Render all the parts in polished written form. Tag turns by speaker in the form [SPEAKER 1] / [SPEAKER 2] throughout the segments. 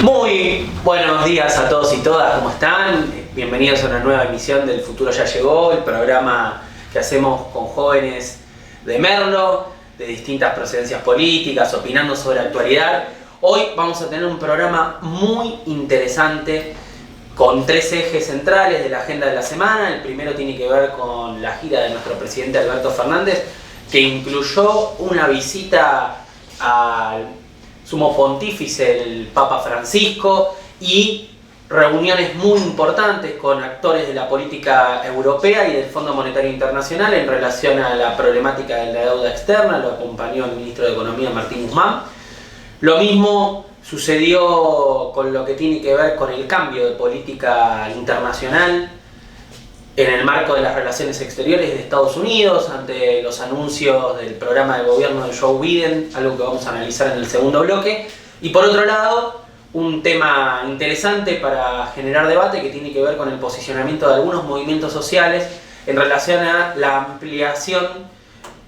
[SPEAKER 1] Muy buenos días a todos y todas, ¿cómo están? Bienvenidos a una nueva emisión del Futuro Ya Llegó, el programa que hacemos con jóvenes de Merlo, de distintas procedencias políticas, opinando sobre actualidad. Hoy vamos a tener un programa muy interesante con tres ejes centrales de la agenda de la semana. El primero tiene que ver con la gira de nuestro presidente Alberto Fernández, que incluyó una visita al sumo pontífice, el Papa Francisco, y reuniones muy importantes con actores de la política europea y del Fondo Monetario Internacional en relación a la problemática de la deuda externa. Lo acompañó el ministro de Economía, Martín Guzmán. Lo mismo sucedió con lo que tiene que ver con el cambio de política internacional en el marco de las relaciones exteriores de Estados Unidos, ante los anuncios del programa de gobierno de Joe Biden, algo que vamos a analizar en el segundo bloque. Y por otro lado, un tema interesante para generar debate que tiene que ver con el posicionamiento de algunos movimientos sociales en relación a la ampliación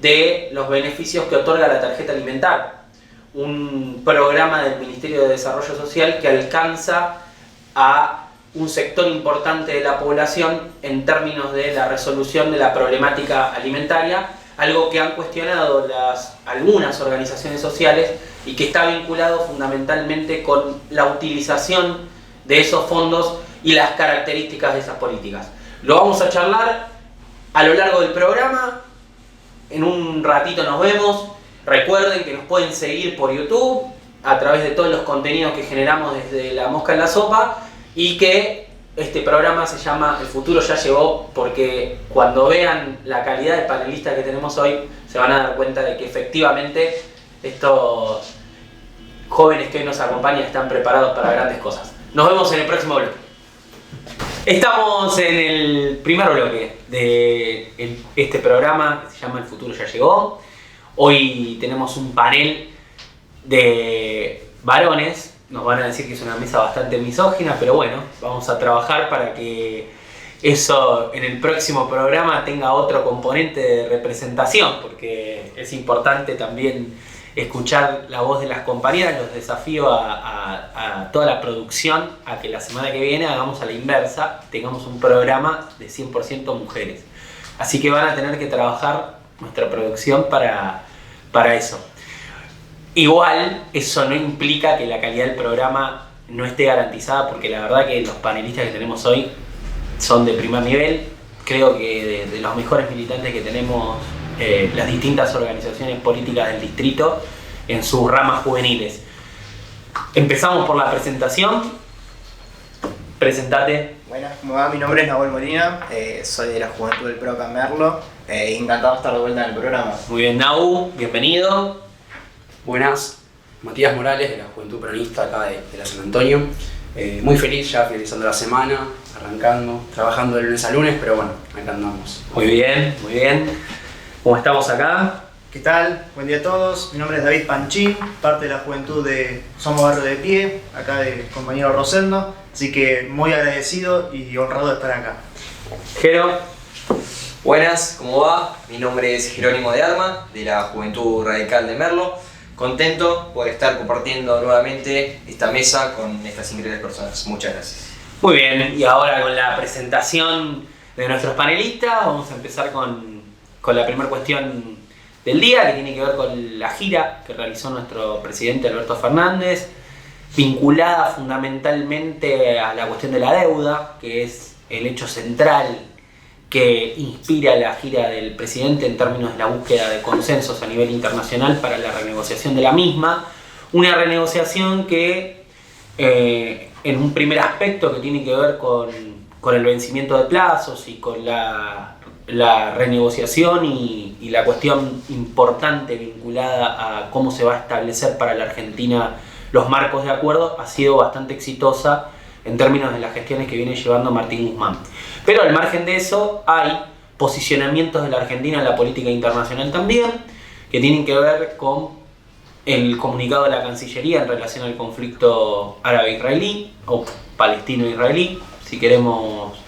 [SPEAKER 1] de los beneficios que otorga la tarjeta alimentaria, un programa del Ministerio de Desarrollo Social que alcanza a un sector importante de la población en términos de la resolución de la problemática alimentaria, algo que han cuestionado algunas organizaciones sociales y que está vinculado fundamentalmente con la utilización de esos fondos y las características de esas políticas. Lo vamos a charlar a lo largo del programa. En un ratito nos vemos. Recuerden que nos pueden seguir por YouTube a través de todos los contenidos que generamos desde La Mosca en la Sopa, y que este programa se llama El Futuro Ya Llegó, porque cuando vean la calidad de panelistas que tenemos hoy se van a dar cuenta de que efectivamente estos jóvenes que hoy nos acompañan están preparados para grandes cosas. Nos vemos en el próximo bloque. Estamos en el primer bloque de este programa que se llama El Futuro Ya Llegó. Hoy tenemos un panel de varones. Nos van a decir que es una mesa bastante misógina, pero bueno, vamos a trabajar para que eso en el próximo programa tenga otro componente de representación, porque es importante también escuchar la voz de las compañeras. Los desafío a toda la producción a que la semana que viene hagamos a la inversa, tengamos un programa de 100% mujeres. Así que van a tener que trabajar nuestra producción para eso. Igual, eso no implica que la calidad del programa no esté garantizada, porque la verdad que los panelistas que tenemos hoy son de primer nivel. Creo que de los mejores militantes que tenemos las distintas organizaciones políticas del distrito en sus ramas juveniles. Empezamos por la presentación. Presentate.
[SPEAKER 2] Buenas, ¿cómo va? Mi nombre es Nahuel Molina, soy de la Juventud del PRO acá en Merlo. Encantado de estar de vuelta en el programa.
[SPEAKER 1] Muy bien, Nahu, bienvenido.
[SPEAKER 3] Buenas, Matías Morales de la Juventud Peronista acá de la San Antonio. Muy feliz ya finalizando la semana, arrancando, trabajando de lunes a lunes, pero bueno, acá andamos.
[SPEAKER 1] Muy bien, muy bien. ¿Cómo estamos acá?
[SPEAKER 2] ¿Qué tal? Buen día a todos. Mi nombre es David Panchín, parte de la Juventud de Somos Barrio de Pie, acá de compañero Rosendo. Así que muy agradecido y honrado de estar acá.
[SPEAKER 1] Jero.
[SPEAKER 4] Buenas, ¿cómo va? Mi nombre es Jerónimo de Arma, de la Juventud Radical de Merlo. Contento por estar compartiendo nuevamente esta mesa con estas increíbles personas. Muchas gracias.
[SPEAKER 1] Muy bien, y ahora con la presentación de nuestros panelistas vamos a empezar con la primera cuestión del día, que tiene que ver con la gira que realizó nuestro presidente Alberto Fernández, vinculada fundamentalmente a la cuestión de la deuda, que es el hecho central que inspira la gira del presidente en términos de la búsqueda de consensos a nivel internacional para la renegociación de la misma. Una renegociación que en un primer aspecto que tiene que ver con el vencimiento de plazos y con la renegociación y la cuestión importante vinculada a cómo se va a establecer para la Argentina los marcos de acuerdo, ha sido bastante exitosa en términos de las gestiones que viene llevando Martín Guzmán. Pero al margen de eso hay posicionamientos de la Argentina en la política internacional también, que tienen que ver con el comunicado de la Cancillería en relación al conflicto árabe-israelí o palestino-israelí, si queremos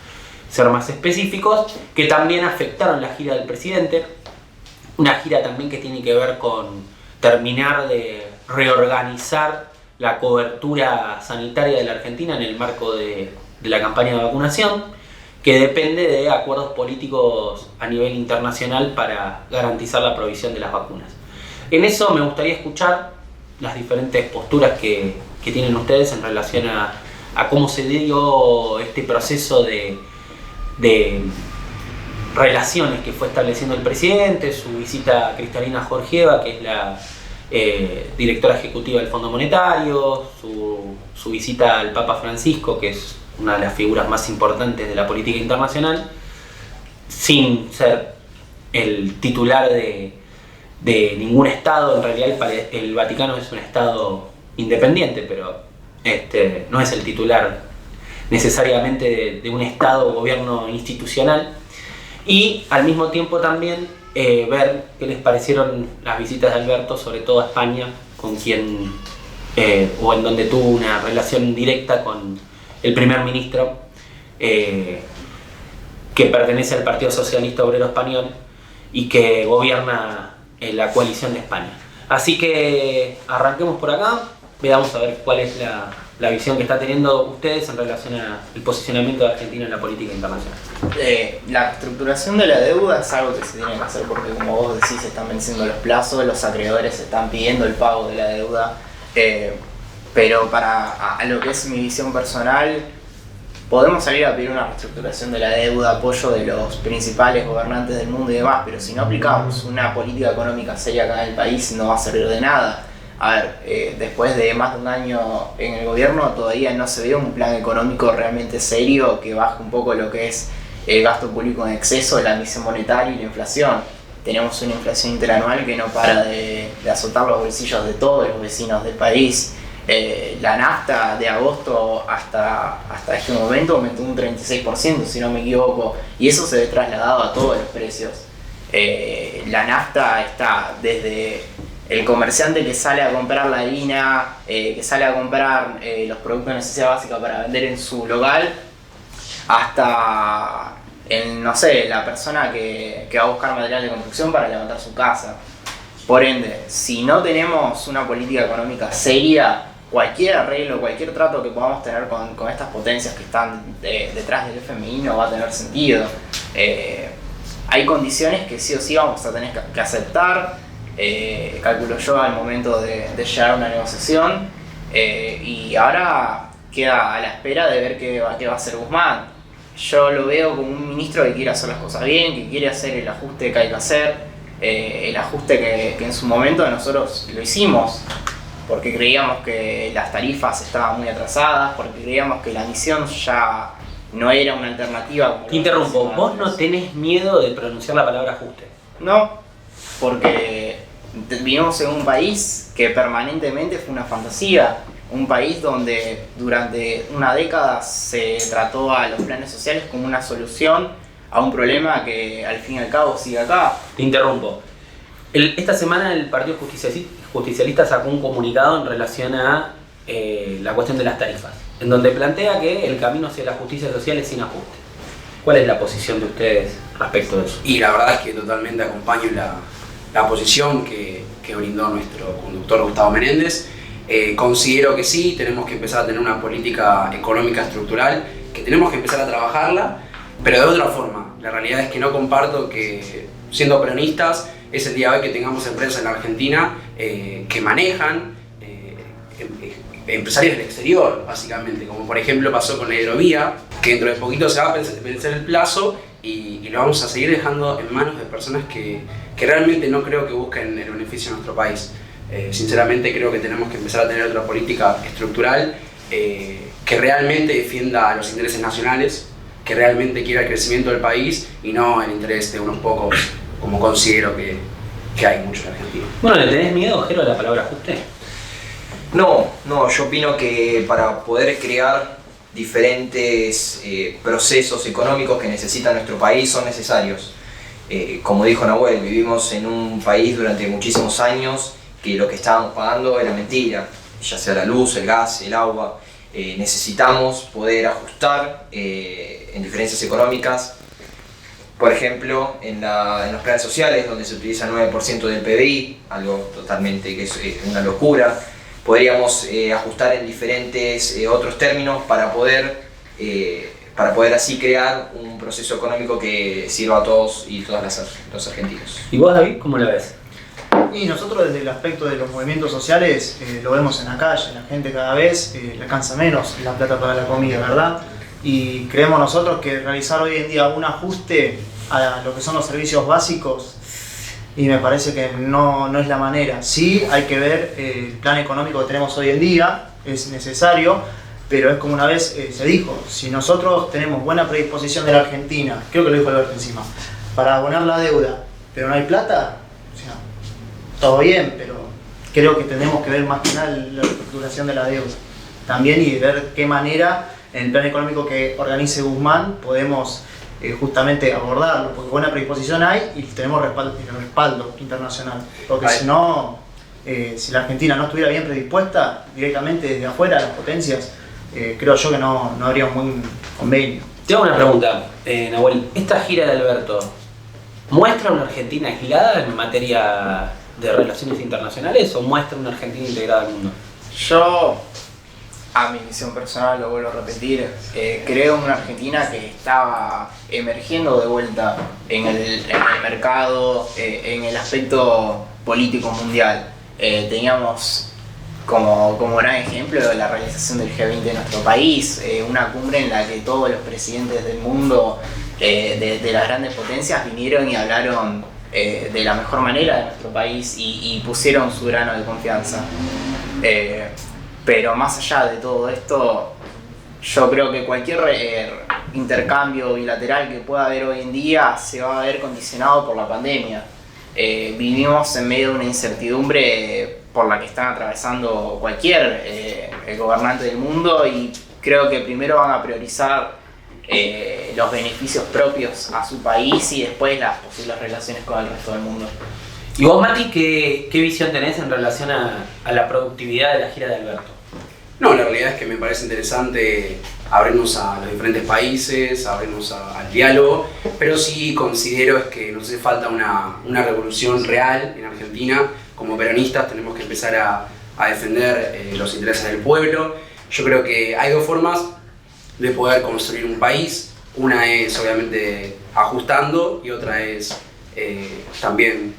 [SPEAKER 1] ser más específicos, que también afectaron la gira del presidente. Una gira también que tiene que ver con terminar de reorganizar la cobertura sanitaria de la Argentina en el marco de la campaña de vacunación, que depende de acuerdos políticos a nivel internacional para garantizar la provisión de las vacunas. En eso me gustaría escuchar las diferentes posturas que tienen ustedes en relación a cómo se dio este proceso de relaciones que fue estableciendo el presidente, su visita a Cristalina Georgieva, que es la directora ejecutiva del Fondo Monetario, su visita al Papa Francisco, que es una de las figuras más importantes de la política internacional, sin ser el titular de ningún Estado. En realidad el Vaticano es un Estado independiente, pero no es el titular necesariamente de un Estado o gobierno institucional. Y al mismo tiempo también ver qué les parecieron las visitas de Alberto, sobre todo a España, con quien, o en donde tuvo una relación directa con el primer ministro, que pertenece al Partido Socialista Obrero Español y que gobierna la coalición de España. Así que arranquemos por acá, veamos a ver cuál es la visión que está teniendo ustedes en relación al posicionamiento de Argentina en la política internacional.
[SPEAKER 5] La estructuración de la deuda es algo que se tiene que hacer porque, como vos decís, se están venciendo los plazos, los acreedores están pidiendo el pago de la deuda, pero a lo que es mi visión personal, podemos salir a pedir una reestructuración de la deuda, apoyo de los principales gobernantes del mundo y demás, pero si no aplicamos una política económica seria acá en el país no va a servir de nada. A ver, después de más de un año en el gobierno todavía no se ve un plan económico realmente serio que baje un poco lo que es el gasto público en exceso, la emisión monetaria y la inflación. Tenemos una inflación interanual que no para de azotar los bolsillos de todos los vecinos del país. La nafta de agosto hasta este momento aumentó un 36%, si no me equivoco, y eso se ve trasladado a todos los precios. La nafta está desde el comerciante que sale a comprar la harina, que sale a comprar los productos de necesidad básica para vender en su local, hasta la persona que va a buscar material de construcción para levantar su casa. Por ende, si no tenemos una política económica seria, cualquier arreglo, cualquier trato que podamos tener con estas potencias que están detrás del FMI no va a tener sentido. Hay condiciones que sí o sí vamos a tener que aceptar, calculo yo, al momento de llegar a una negociación, y ahora queda a la espera de ver qué va a hacer Guzmán. Yo lo veo como un ministro que quiere hacer las cosas bien, que quiere hacer el ajuste que hay que hacer, el ajuste que en su momento nosotros lo hicimos, porque creíamos que las tarifas estaban muy atrasadas, porque creíamos que la emisión ya no era una alternativa.
[SPEAKER 1] Te interrumpo, ¿vos no tenés miedo de pronunciar la palabra ajuste?
[SPEAKER 5] No, porque vivimos en un país que permanentemente fue una fantasía, un país donde durante una década se trató a los planes sociales como una solución a un problema que al fin y al cabo sigue acá.
[SPEAKER 1] Te interrumpo. Esta semana el Partido Justicialista sacó un comunicado en relación a la cuestión de las tarifas, en donde plantea que el camino hacia la justicia social es sin ajuste. ¿Cuál es la posición de ustedes respecto de eso?
[SPEAKER 3] Y la verdad es que totalmente acompaño la posición que brindó nuestro conductor Gustavo Menéndez. Considero que sí, tenemos que empezar a tener una política económica estructural, que tenemos que empezar a trabajarla, pero de otra forma. La realidad es que no comparto que, siendo peronistas, es el día de hoy que tengamos empresas en la Argentina que manejan empresarios del exterior, básicamente, como por ejemplo pasó con la hidrovía, que dentro de poquito se va a vencer el plazo y lo vamos a seguir dejando en manos de personas que realmente no creo que busquen el beneficio de nuestro país. Sinceramente creo que tenemos que empezar a tener otra política estructural que realmente defienda los intereses nacionales, que realmente quiera el crecimiento del país y no el interés de unos pocos, como considero que hay mucho en Argentina.
[SPEAKER 1] Bueno, ¿le tenés miedo, Jero, a la palabra ajuste?
[SPEAKER 4] No, yo opino que para poder crear diferentes procesos económicos que necesita nuestro país son necesarios. Como dijo Nahuel, vivimos en un país durante muchísimos años que lo que estábamos pagando era mentira, ya sea la luz, el gas, el agua. Necesitamos poder ajustar en diferencias económicas. Por ejemplo, en los planes sociales, donde se utiliza el 9% del PBI, algo totalmente que es una locura. podríamos ajustar en diferentes otros términos para poder así crear un proceso económico que sirva a todos y todas los argentinos.
[SPEAKER 1] ¿Y vos, David, cómo la ves?
[SPEAKER 2] Y nosotros desde el aspecto de los movimientos sociales lo vemos en la calle, la gente cada vez le alcanza menos la plata para la comida, ¿verdad? Y creemos nosotros que realizar hoy en día un ajuste a lo que son los servicios básicos, y me parece que no es la manera. Sí, hay que ver el plan económico que tenemos hoy en día, es necesario, pero es como una vez se dijo, si nosotros tenemos buena predisposición de la Argentina, creo que lo dijo Alberto encima, para abonar la deuda, pero no hay plata, o sea, todo bien, pero creo que tenemos que ver más que nada la reestructuración de la deuda también, y ver qué manera en el plan económico que organice Guzmán podemos justamente abordarlo, porque buena predisposición hay y tenemos respaldo internacional, porque si no, si la Argentina no estuviera bien predispuesta directamente desde afuera, las potencias, creo yo que no habría un buen convenio.
[SPEAKER 1] Te hago una pregunta, Nahuel. ¿Esta gira de Alberto muestra una Argentina aislada en materia de relaciones internacionales o muestra una Argentina integrada al mundo?
[SPEAKER 5] Yo, a mi visión personal, lo vuelvo a repetir, creo en una Argentina que estaba emergiendo de vuelta en el mercado, en el aspecto político mundial. Teníamos como gran ejemplo la realización del G20 en nuestro país, una cumbre en la que todos los presidentes del mundo de las grandes potencias vinieron y hablaron de la mejor manera de nuestro país y pusieron su grano de confianza. Pero más allá de todo esto, yo creo que cualquier intercambio bilateral que pueda haber hoy en día se va a ver condicionado por la pandemia. Vivimos en medio de una incertidumbre por la que están atravesando cualquier gobernante del mundo, y creo que primero van a priorizar los beneficios propios a su país y después las posibles relaciones con el resto del mundo.
[SPEAKER 1] ¿Y vos, Mati, qué visión tenés en relación a la productividad de la gira de Alberto?
[SPEAKER 3] No, la realidad es que me parece interesante abrirnos a los diferentes países, abrirnos al diálogo, pero sí considero es que nos hace falta una revolución real en Argentina. Como peronistas tenemos que empezar a defender los intereses del pueblo. Yo creo que hay dos formas de poder construir un país. Una es obviamente ajustando y otra es también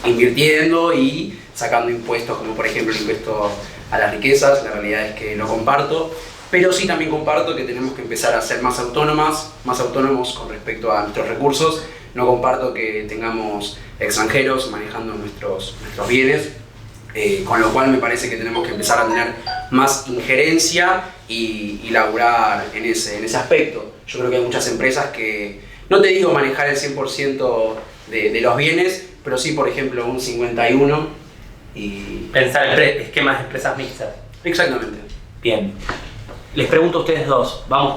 [SPEAKER 3] invirtiendo y sacando impuestos, como por ejemplo el impuesto a las riquezas. La realidad es que lo comparto, pero sí también comparto que tenemos que empezar a ser más autónomos con respecto a nuestros recursos. No comparto que tengamos extranjeros manejando nuestros bienes, con lo cual me parece que tenemos que empezar a tener más injerencia y laburar en ese aspecto. Yo creo que hay muchas empresas que, no te digo manejar el 100% de los bienes, pero sí, por ejemplo, un 51% y
[SPEAKER 1] pensar en esquemas de empresas mixtas.
[SPEAKER 3] Exactamente.
[SPEAKER 1] Bien. Les pregunto a ustedes dos, vamos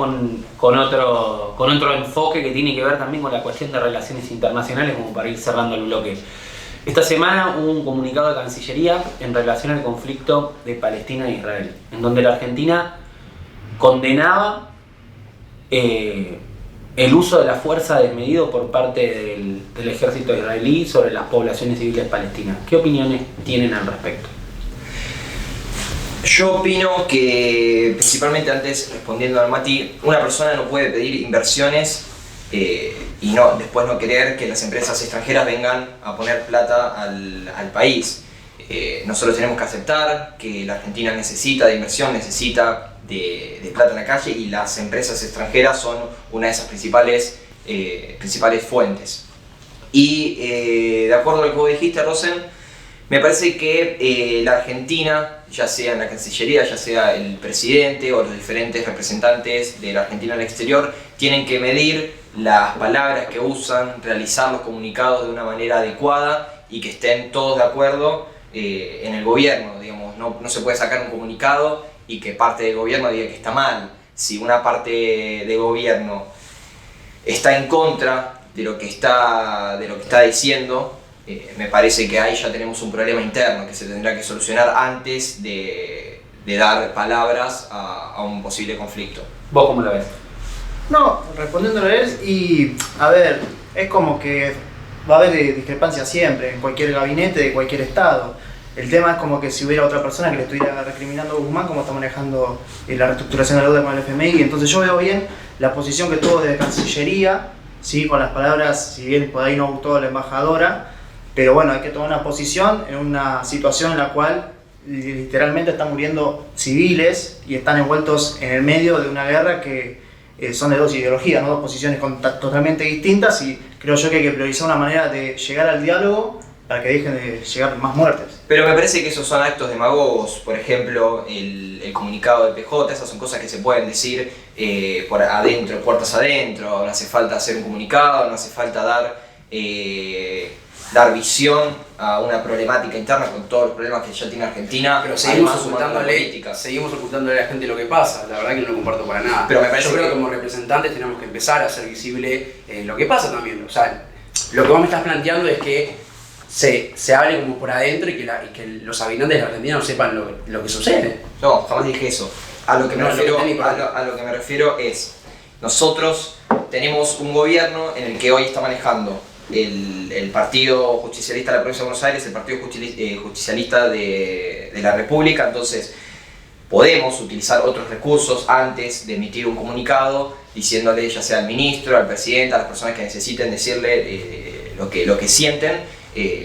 [SPEAKER 1] con otro enfoque que tiene que ver también con la cuestión de relaciones internacionales, como para ir cerrando el bloque. Esta semana hubo un comunicado de Cancillería en relación al conflicto de Palestina e Israel, en donde la Argentina condenaba el uso de la fuerza desmedido por parte del ejército israelí sobre las poblaciones civiles palestinas. ¿Qué opiniones tienen al respecto?
[SPEAKER 4] Yo opino que, principalmente antes respondiendo al Mati, una persona no puede pedir inversiones y después no querer que las empresas extranjeras vengan a poner plata al país. Nosotros tenemos que aceptar que la Argentina necesita de inversión, necesita de plata en la calle, y las empresas extranjeras son una de esas principales fuentes. Y de acuerdo a lo que vos dijiste, Rosen, me parece que la Argentina, ya sea en la Cancillería, ya sea el presidente o los diferentes representantes de la Argentina en el exterior, tienen que medir las palabras que usan, realizar los comunicados de una manera adecuada y que estén todos de acuerdo en el gobierno. Digamos, no se puede sacar un comunicado y que parte del gobierno diga que está mal. Si una parte del gobierno está en contra de lo que está diciendo, me parece que ahí ya tenemos un problema interno que se tendrá que solucionar antes de dar palabras a un posible conflicto.
[SPEAKER 1] ¿Vos cómo lo ves?
[SPEAKER 2] No, respondiéndolo es, y a ver, es como que va a haber discrepancias siempre en cualquier gabinete de cualquier estado. El tema es como que si hubiera otra persona que le estuviera recriminando a Guzmán cómo está manejando la reestructuración de la deuda con el FMI. Entonces yo veo bien la posición que tuvo desde Cancillería, ¿sí? Con las palabras, si bien por ahí no gustó a la embajadora, pero bueno, hay que tomar una posición en una situación en la cual literalmente están muriendo civiles y están envueltos en el medio de una guerra que son de dos ideologías, ¿no? Dos posiciones totalmente distintas, y creo yo que hay que priorizar una manera de llegar al diálogo para que dejen de llegar más muertes.
[SPEAKER 4] Pero me parece que esos son actos demagogos. Por ejemplo, el comunicado del PJ, esas son cosas que se pueden decir por adentro, puertas adentro. No hace falta hacer un comunicado, no hace falta dar visión a una problemática interna con todos los problemas que ya tiene Argentina.
[SPEAKER 3] Pero seguimos ocultándole a la gente lo que pasa. La verdad que no lo comparto para nada.
[SPEAKER 4] Pero me parece
[SPEAKER 3] yo creo que como representantes tenemos que empezar a hacer visible lo que pasa también. O sea, lo que vos me estás planteando es que se hable como por adentro y que los habitantes de la Argentina no sepan lo que sucede.
[SPEAKER 4] No, jamás dije eso. A lo que me refiero es, nosotros tenemos un gobierno en el que hoy está manejando el Partido Justicialista de la Provincia de Buenos Aires, el Partido Justicialista de la República. Entonces podemos utilizar otros recursos antes de emitir un comunicado diciéndole ya sea al ministro, al presidente, a las personas que necesiten decirle lo que sienten,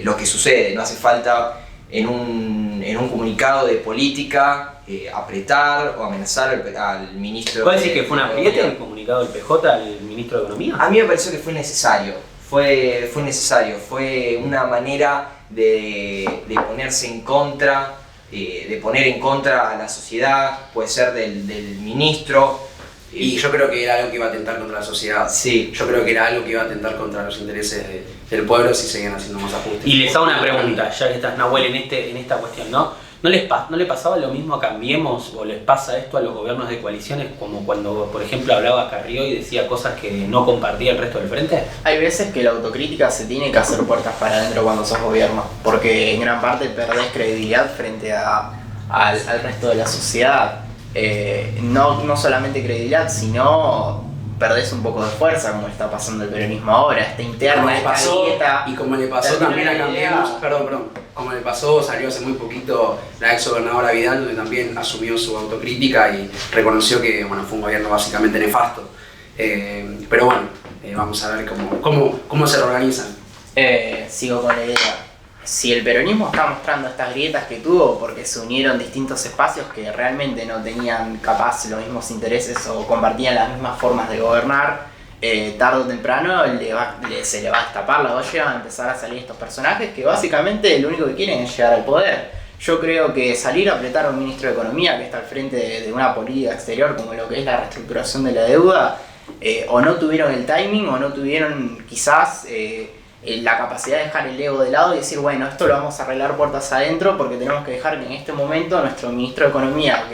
[SPEAKER 4] lo que sucede. No hace falta en un comunicado de política apretar o amenazar al ministro.
[SPEAKER 1] ¿Puedes decir que fue una apriete el comunicado del PJ al ministro de Economía?
[SPEAKER 4] A mí me pareció que fue necesario. Fue necesario, fue una manera de ponerse en contra, de poner en contra a la sociedad, puede ser del ministro.
[SPEAKER 3] Y yo creo que era algo que iba a atentar contra la sociedad.
[SPEAKER 4] Sí.
[SPEAKER 3] Yo creo que era algo que iba a atentar contra los intereses del pueblo si seguían haciendo más ajustes.
[SPEAKER 1] Y les hago una pregunta, ya que estás, Nahuel, en esta cuestión, ¿no? ¿No le pasaba lo mismo a Cambiemos o les pasa esto a los gobiernos de coaliciones, como cuando, por ejemplo, hablaba Carrió y decía cosas que no compartía el resto del frente?
[SPEAKER 5] Hay veces que la autocrítica se tiene que hacer puertas para adentro cuando sos gobierno, porque en gran parte perdés credibilidad frente al resto de la sociedad. No solamente credibilidad, sino perdés un poco de fuerza, como está pasando el peronismo ahora, esta interna,
[SPEAKER 3] como le pasó también a Cambiemos, como le pasó, salió hace muy poquito la ex gobernadora Vidal, donde también asumió su autocrítica y reconoció que fue un gobierno básicamente nefasto. Pero bueno, vamos a ver cómo se reorganizan.
[SPEAKER 5] Sigo con la idea. Si el peronismo está mostrando estas grietas que tuvo porque se unieron distintos espacios que realmente no tenían capaz los mismos intereses o compartían las mismas formas de gobernar, tarde o temprano se le va a destapar la olla y van a empezar a salir estos personajes que básicamente lo único que quieren es llegar al poder. Yo creo que salir a apretar a un ministro de Economía que está al frente de una política exterior como lo que es la reestructuración de la deuda, o no tuvieron el timing o no tuvieron quizás la capacidad de dejar el ego de lado y decir, bueno, esto lo vamos a arreglar puertas adentro porque tenemos que dejar que en este momento nuestro ministro de Economía,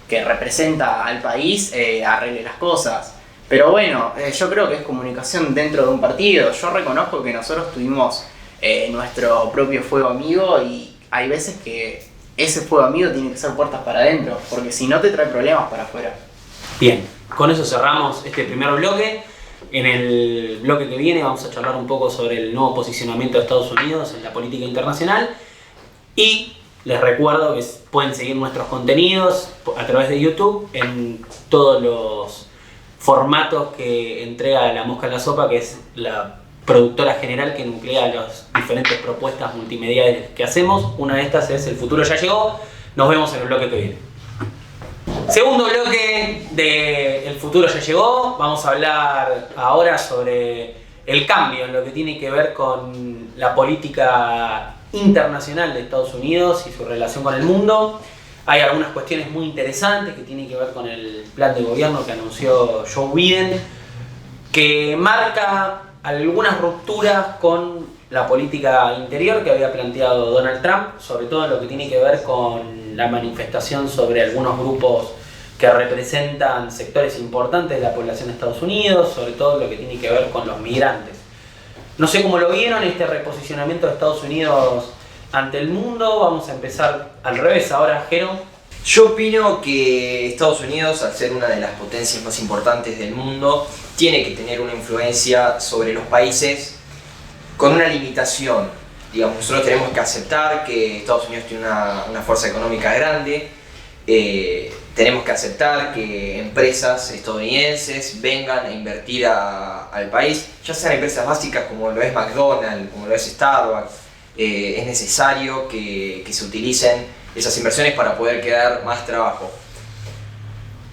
[SPEAKER 5] que representa al país, arregle las cosas. Pero bueno, yo creo que es comunicación dentro de un partido. Yo reconozco que nosotros tuvimos nuestro propio fuego amigo y hay veces que ese fuego amigo tiene que ser puertas para adentro, porque si no te trae problemas para afuera.
[SPEAKER 1] Bien, con eso cerramos este primer bloque. En el bloque que viene vamos a charlar un poco sobre el nuevo posicionamiento de Estados Unidos en la política internacional y les recuerdo que pueden seguir nuestros contenidos a través de YouTube en todos los formatos que entrega La Mosca en la Sopa, que es la productora general que nuclea las diferentes propuestas multimediales que hacemos. Una de estas es El Futuro Ya Llegó. Nos vemos en el bloque que viene. Segundo bloque de El Futuro Ya Llegó. Vamos a hablar ahora sobre el cambio en lo que tiene que ver con la política internacional de Estados Unidos y su relación con el mundo. Hay algunas cuestiones muy interesantes que tienen que ver con el plan de gobierno que anunció Joe Biden, que marca algunas rupturas con la política interior que había planteado Donald Trump, sobre todo en lo que tiene que ver con la manifestación sobre algunos grupos que representan sectores importantes de la población de Estados Unidos, sobre todo lo que tiene que ver con los migrantes. No sé cómo lo vieron, este reposicionamiento de Estados Unidos ante el mundo. Vamos a empezar al revés ahora, Jero.
[SPEAKER 4] Yo opino que Estados Unidos, al ser una de las potencias más importantes del mundo, tiene que tener una influencia sobre los países con una limitación. digamos, nosotros tenemos que aceptar que Estados Unidos tiene una fuerza económica grande, tenemos que aceptar que empresas estadounidenses vengan a invertir al país, ya sean empresas básicas como lo es McDonald's, como lo es Starbucks. Es necesario que se utilicen esas inversiones para poder crear más trabajo.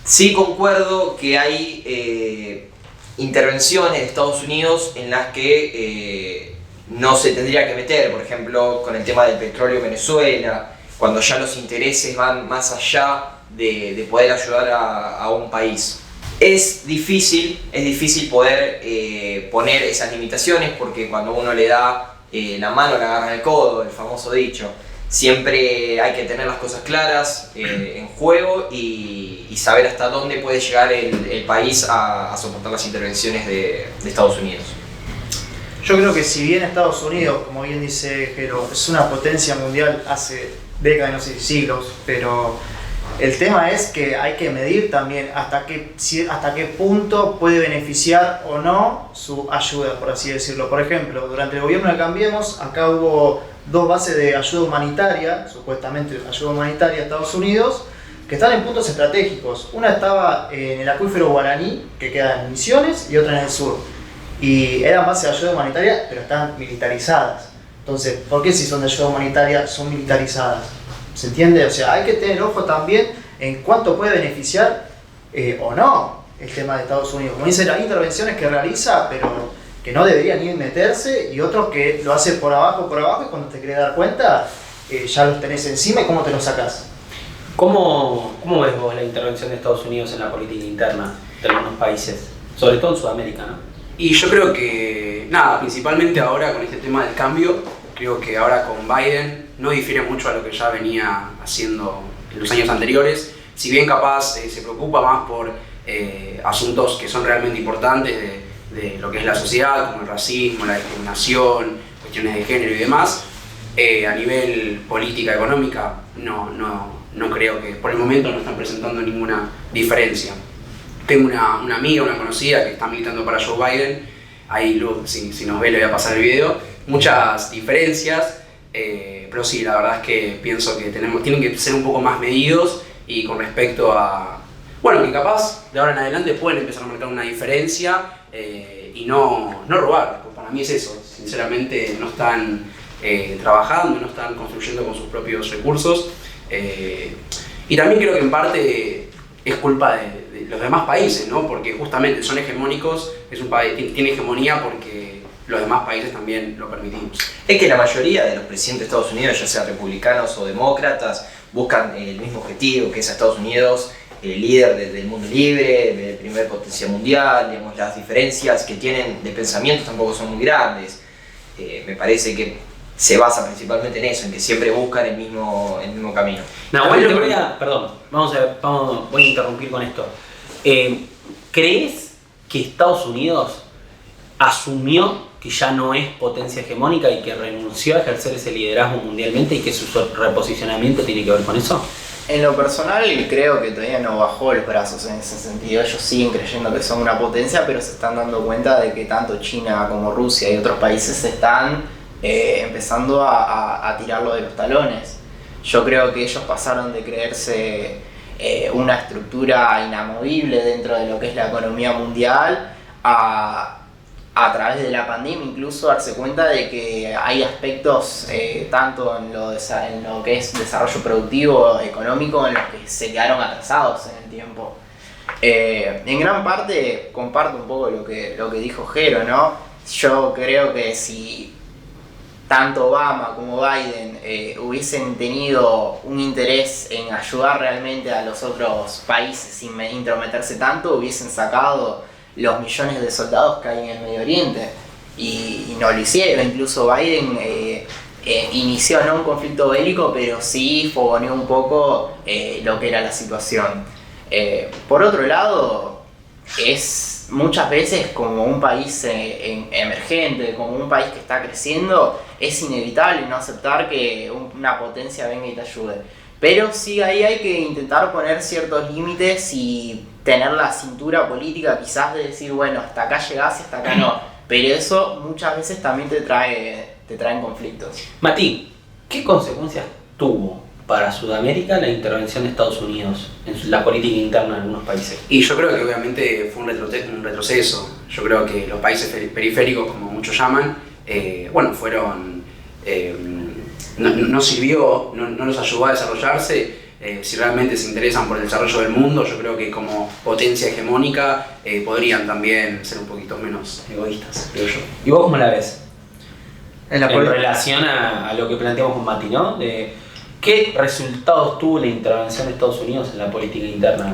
[SPEAKER 4] Sí concuerdo que hay intervenciones de Estados Unidos en las que no se tendría que meter, por ejemplo, con el tema del petróleo en Venezuela, cuando ya los intereses van más allá de poder ayudar a un país. Es difícil poder poner esas limitaciones, porque cuando uno le da la mano le agarra el codo, el famoso dicho. Siempre hay que tener las cosas claras en juego y saber hasta dónde puede llegar el país a soportar las intervenciones de Estados Unidos.
[SPEAKER 2] Yo creo que si bien Estados Unidos, como bien dice Jero, es una potencia mundial hace décadas, no sé si siglos, pero el tema es que hay que medir también hasta qué punto puede beneficiar o no su ayuda, por así decirlo. Por ejemplo, durante el gobierno de Cambiemos, acá hubo 2 bases de ayuda humanitaria, supuestamente ayuda humanitaria a Estados Unidos, que están en puntos estratégicos. Una estaba en el acuífero Guaraní, que queda en Misiones, y otra en el sur. Y eran bases de ayuda humanitaria, pero están militarizadas. Entonces, ¿por qué si son de ayuda humanitaria son militarizadas? ¿Se entiende? O sea, hay que tener ojo también en cuánto puede beneficiar o no el tema de Estados Unidos. Como dicen, hay intervenciones que realiza, pero que no deberían ni meterse, y otros que lo hacen por abajo, y cuando te querés dar cuenta, ya los tenés encima, y cómo te los sacás.
[SPEAKER 1] ¿Cómo ves vos la intervención de Estados Unidos en la política interna de algunos países, sobre todo en Sudamérica, ¿no?
[SPEAKER 3] Y yo creo que, nada, principalmente ahora con este tema del cambio, creo que ahora con Biden no difiere mucho a lo que ya venía haciendo en los años anteriores. Si bien capaz se preocupa más por asuntos que son realmente importantes de lo que es la sociedad, como el racismo, la discriminación, cuestiones de género y demás, a nivel política económica no creo que por el momento no están presentando ninguna diferencia. Tengo una amiga, una conocida que está militando para Joe Biden, ahí luego, si nos ve le voy a pasar el video, muchas diferencias, pero sí, la verdad es que pienso que tienen que ser un poco más medidos, y con respecto a, bueno, que capaz de ahora en adelante pueden empezar a marcar una diferencia y no robar, pues para mí es eso, sinceramente no están trabajando, no están construyendo con sus propios recursos, y también creo que en parte es culpa de los demás países, ¿no? Porque justamente son hegemónicos, es un país, tiene hegemonía porque los demás países también lo permitimos.
[SPEAKER 4] Es que la mayoría de los presidentes de Estados Unidos, ya sean republicanos o demócratas, buscan el mismo objetivo, que es a Estados Unidos el líder del mundo libre, de primer potencia mundial. Digamos, las diferencias que tienen de pensamientos tampoco son muy grandes. Me parece que se basa principalmente en eso, en que siempre buscan el mismo camino.
[SPEAKER 1] Nahuel, voy a interrumpir con esto. ¿Crees que Estados Unidos asumió que ya no es potencia hegemónica y que renunció a ejercer ese liderazgo mundialmente, y que su reposicionamiento tiene que ver con eso?
[SPEAKER 5] En lo personal creo que todavía no bajó los brazos en ese sentido. Ellos siguen creyendo que son una potencia, pero se están dando cuenta de que tanto China como Rusia y otros países están empezando a tirarlo de los talones. Yo creo que ellos pasaron de creerse una estructura inamovible dentro de lo que es la economía mundial a través de la pandemia incluso darse cuenta de que hay aspectos tanto en lo que es desarrollo productivo, económico, en los que se quedaron atrasados en el tiempo. En gran parte comparto un poco lo que dijo Jero, ¿no? Yo creo que si tanto Obama como Biden hubiesen tenido un interés en ayudar realmente a los otros países sin intrometerse tanto, hubiesen sacado los millones de soldados que hay en el Medio Oriente, y no lo hicieron. Incluso Biden inició no un conflicto bélico, pero sí fogoneó un poco lo que era la situación. Por otro lado, es muchas veces como un país emergente, como un país que está creciendo, es inevitable no aceptar que una potencia venga y te ayude. Pero sí, ahí hay que intentar poner ciertos límites y tener la cintura política quizás de decir, bueno, hasta acá llegás y hasta acá no. Pero eso muchas veces también te trae te traen conflictos.
[SPEAKER 1] Mati, ¿qué consecuencias tuvo para Sudamérica la intervención de Estados Unidos en la política interna de algunos países?
[SPEAKER 3] Y yo creo que obviamente fue un retroceso. Yo creo que los países periféricos, como muchos llaman, fueron... no sirvió, no los ayudó a desarrollarse. Si realmente se interesan por el desarrollo del mundo, yo creo que como potencia hegemónica podrían también ser un poquito menos egoístas, creo yo.
[SPEAKER 1] ¿Y vos cómo la ves?
[SPEAKER 2] En la
[SPEAKER 1] En
[SPEAKER 2] política.
[SPEAKER 1] relación a lo que planteamos con Mati, ¿no? ¿Qué resultados tuvo la intervención de Estados Unidos en la política interna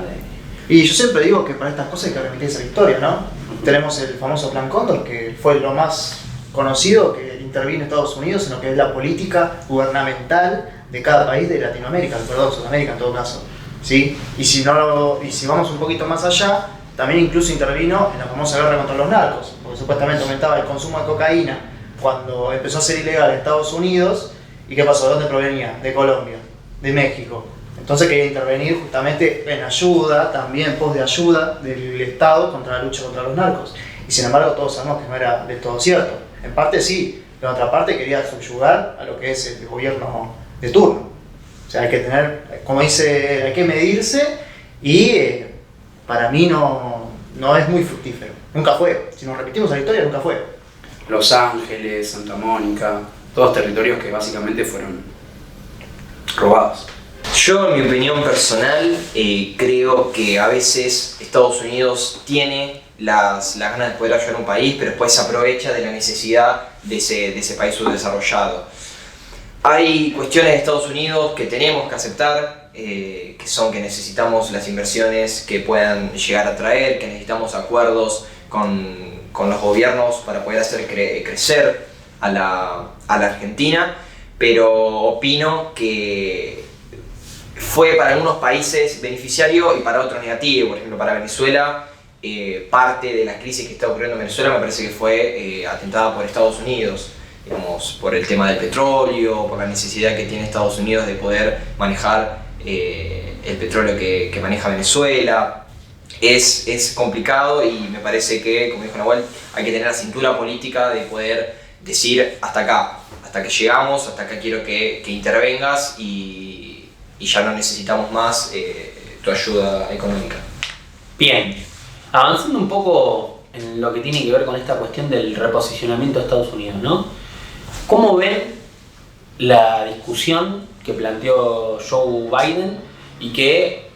[SPEAKER 2] Y yo siempre digo que para estas cosas hay que remitirse a la historia, ¿no? Tenemos el famoso Plan Cóndor, que fue lo más conocido que intervino Estados Unidos en lo que es la política gubernamental de cada país de Latinoamérica, perdón, Sudamérica en todo caso, ¿sí? Y si vamos un poquito más allá, también incluso intervino en la famosa guerra contra los narcos, porque supuestamente aumentaba el consumo de cocaína cuando empezó a ser ilegal en Estados Unidos. ¿Y qué pasó? ¿De dónde provenía? De Colombia, de México. Entonces quería intervenir justamente en ayuda, también pos de ayuda del Estado contra la lucha contra los narcos. Y sin embargo todos sabemos que no era del todo cierto. En parte sí, pero en otra parte quería subyugar a lo que es el gobierno de turno. O sea, hay que tener, como dice, hay que medirse y para mí no es muy fructífero. Nunca fue. Si nos repetimos la historia, nunca fue.
[SPEAKER 3] Los Ángeles, Santa Mónica, todos territorios que básicamente fueron robados.
[SPEAKER 4] Yo, en mi opinión personal, creo que a veces Estados Unidos tiene las ganas de poder ayudar a un país, pero después se aprovecha de la necesidad de ese país subdesarrollado. Hay cuestiones de Estados Unidos que tenemos que aceptar, que son que necesitamos las inversiones que puedan llegar a traer, que necesitamos acuerdos con los gobiernos para poder hacer crecer a la Argentina, pero opino que fue para algunos países beneficiario y para otros negativo. Por ejemplo, para Venezuela, parte de la crisis que está ocurriendo en Venezuela me parece que fue atentada por Estados Unidos, digamos, por el tema del petróleo, por la necesidad que tiene Estados Unidos de poder manejar el petróleo que maneja Venezuela. Es complicado y me parece que, como dijo Nahuel, hay que tener la cintura política de poder decir hasta acá, hasta que llegamos, hasta acá quiero que intervengas y ya no necesitamos más tu ayuda económica.
[SPEAKER 1] Bien, avanzando un poco en lo que tiene que ver con esta cuestión del reposicionamiento de Estados Unidos, ¿no? ¿Cómo ven la discusión que planteó Joe Biden y que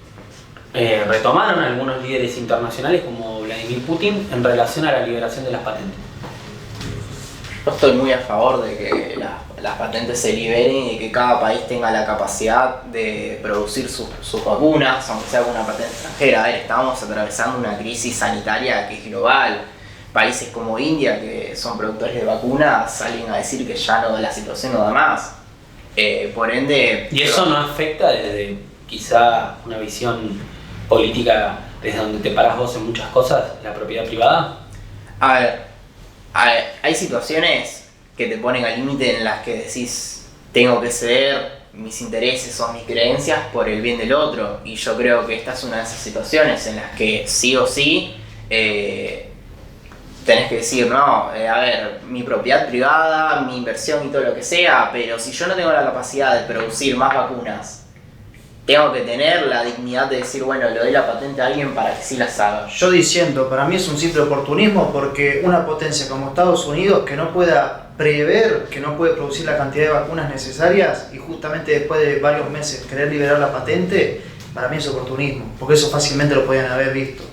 [SPEAKER 1] retomaron algunos líderes internacionales como Vladimir Putin en relación a la liberación de las patentes?
[SPEAKER 5] Yo estoy muy a favor de que las patentes se liberen y que cada país tenga la capacidad de producir sus vacunas, aunque sea con una patente extranjera. A ver, estamos atravesando una crisis sanitaria que es global. Países como India, que son productores de vacunas, salen a decir que ya no, la situación no da más. Por ende...
[SPEAKER 1] ¿Y eso no afecta desde quizá una visión política desde donde te parás vos en muchas cosas, la propiedad privada?
[SPEAKER 5] A ver, hay situaciones que te ponen al límite en las que decís tengo que ceder mis intereses o mis creencias por el bien del otro, y yo creo que esta es una de esas situaciones en las que sí o sí tenés que decir, no, a ver, mi propiedad privada, mi inversión y todo lo que sea, pero si yo no tengo la capacidad de producir más vacunas, tengo que tener la dignidad de decir, bueno, le doy la patente a alguien para que sí las haga.
[SPEAKER 2] Yo diciendo, para mí es un simple oportunismo, porque una potencia como Estados Unidos que no pueda prever, que no puede producir la cantidad de vacunas necesarias y justamente después de varios meses querer liberar la patente, para mí es oportunismo, porque eso fácilmente lo podían haber visto,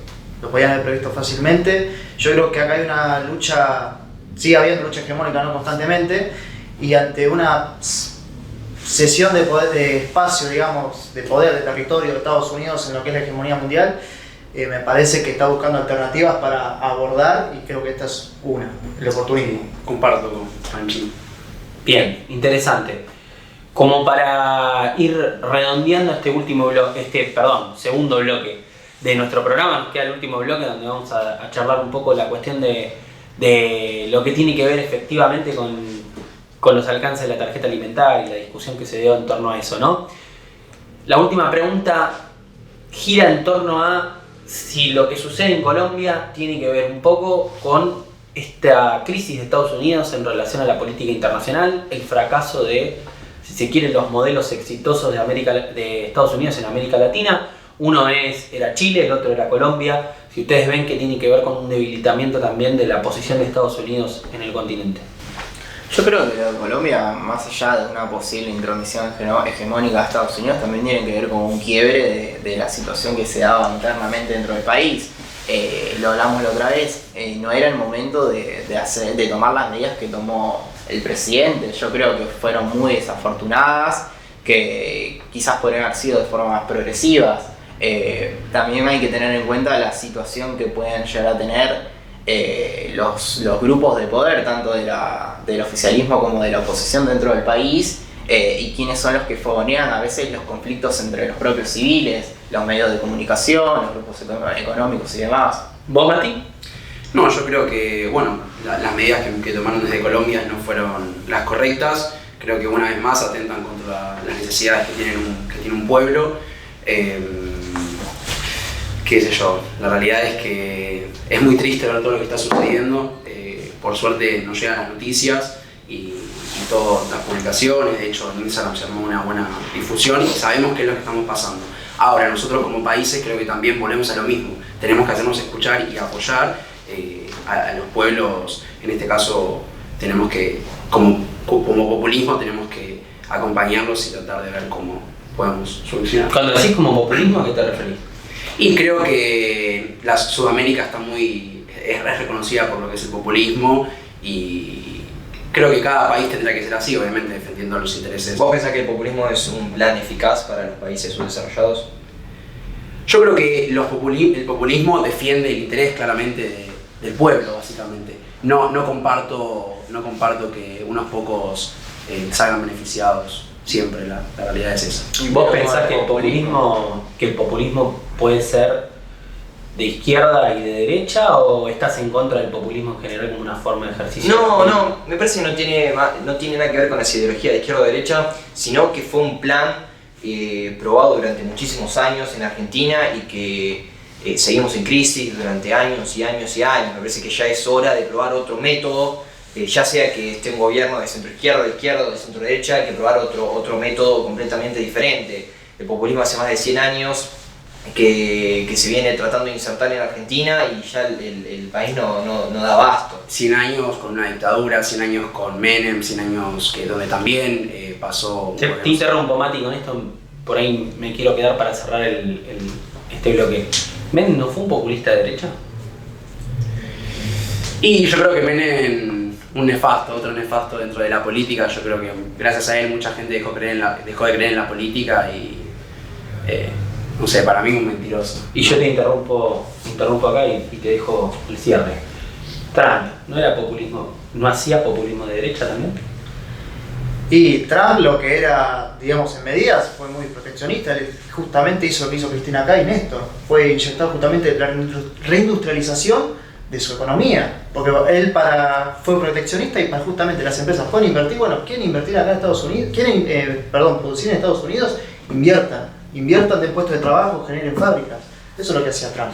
[SPEAKER 2] lo podían haber previsto fácilmente. Yo creo que acá hay una lucha, sigue habiendo lucha hegemónica, no constantemente, y ante una cesión de poder, de espacio, digamos, de poder, de territorio de Estados Unidos en lo que es la hegemonía mundial, me parece que está buscando alternativas para abordar, y creo que esta es una, el oportunismo.
[SPEAKER 3] Comparto con Franchi.
[SPEAKER 1] Bien, interesante. Como para ir redondeando este segundo bloque de nuestro programa, nos queda el último bloque donde vamos a charlar un poco la cuestión de lo que tiene que ver efectivamente con los alcances de la tarjeta alimentaria y la discusión que se dio en torno a eso, ¿no? La última pregunta gira en torno a si lo que sucede en Colombia tiene que ver un poco con esta crisis de Estados Unidos en relación a la política internacional, el fracaso de, si se quiere, los modelos exitosos de Estados Unidos en América Latina. Uno era Chile, el otro era Colombia. Si ustedes ven que tiene que ver con un debilitamiento también de la posición de Estados Unidos en el continente.
[SPEAKER 5] Yo creo que lo de Colombia, más allá de una posible intromisión hegemónica de Estados Unidos, también tiene que ver con un quiebre de la situación que se daba internamente dentro del país. Lo hablamos la otra vez, no era el momento de tomar las medidas que tomó el presidente. Yo creo que fueron muy desafortunadas, que quizás podrían haber sido de forma más progresivas. También hay que tener en cuenta la situación que pueden llegar a tener los grupos de poder, tanto del oficialismo como de la oposición dentro del país, y quiénes son los que fogonean a veces los conflictos entre los propios civiles, los medios de comunicación, los grupos económicos y demás.
[SPEAKER 1] ¿Vos, Mati?
[SPEAKER 3] No, yo creo que, bueno, las medidas que tomaron desde Colombia no fueron las correctas. Creo que una vez más atentan contra las necesidades que tiene un pueblo. Qué sé yo, la realidad es que es muy triste ver todo lo que está sucediendo. Por suerte nos llegan las noticias y todas las publicaciones. De hecho, en Instagram se armó una buena difusión y sabemos qué es lo que estamos pasando. Ahora, nosotros como países creo que también volvemos a lo mismo. Tenemos que hacernos escuchar y apoyar a los pueblos. En este caso, tenemos que, como populismo, tenemos que acompañarlos y tratar de ver cómo podemos solucionar.
[SPEAKER 1] Cuando decís como populismo, ¿a qué te referís?
[SPEAKER 3] Y creo que la Sudamérica es reconocida por lo que es el populismo y creo que cada país tendrá que ser así, obviamente defendiendo los intereses.
[SPEAKER 4] ¿Vos pensás que el populismo es un plan eficaz para los países subdesarrollados?
[SPEAKER 3] Yo creo que el populismo defiende el interés claramente del pueblo, básicamente. No comparto que unos pocos salgan beneficiados. Siempre la realidad es esa.
[SPEAKER 1] ¿Y vos pensás que el populismo puede ser de izquierda y de derecha, o estás en contra del populismo en general como una forma de ejercicio?
[SPEAKER 4] No, me parece que no tiene nada que ver con esa ideología de izquierda o derecha, sino que fue un plan probado durante muchísimos años en Argentina y que seguimos en crisis durante años y años y años. Me parece que ya es hora de probar otro método. Ya sea que esté un gobierno de centro izquierda o de centro derecha, hay que probar otro método completamente diferente. El populismo hace más de 100 años que se viene tratando de insertar en Argentina y ya el país no da abasto.
[SPEAKER 3] 100 años con una dictadura, 100 años con Menem, 100 años donde también pasó...
[SPEAKER 1] Te interrumpo, Mati, con esto por ahí me quiero quedar para cerrar este bloque. ¿Menem no fue un populista de derecha?
[SPEAKER 3] Y yo creo que Menem... otro nefasto dentro de la política. Yo creo que gracias a él mucha gente dejó de creer en la política y no sé, para mí un mentiroso.
[SPEAKER 1] Y yo te interrumpo acá y te dejo el cierre. Trump, ¿no era populismo? ¿No hacía populismo de derecha también?
[SPEAKER 2] Y Trump, lo que era, digamos, en medidas, fue muy proteccionista. Él justamente hizo lo que hizo Cristina acá y Néstor. Fue inyectar justamente la reindustrialización de su economía, porque él fue proteccionista y para justamente las empresas pueden invertir, bueno, quieren invertir acá en Estados Unidos, quieren producir en Estados Unidos, inviertan de puestos de trabajo, generen fábricas. Eso es lo que hacía Trump.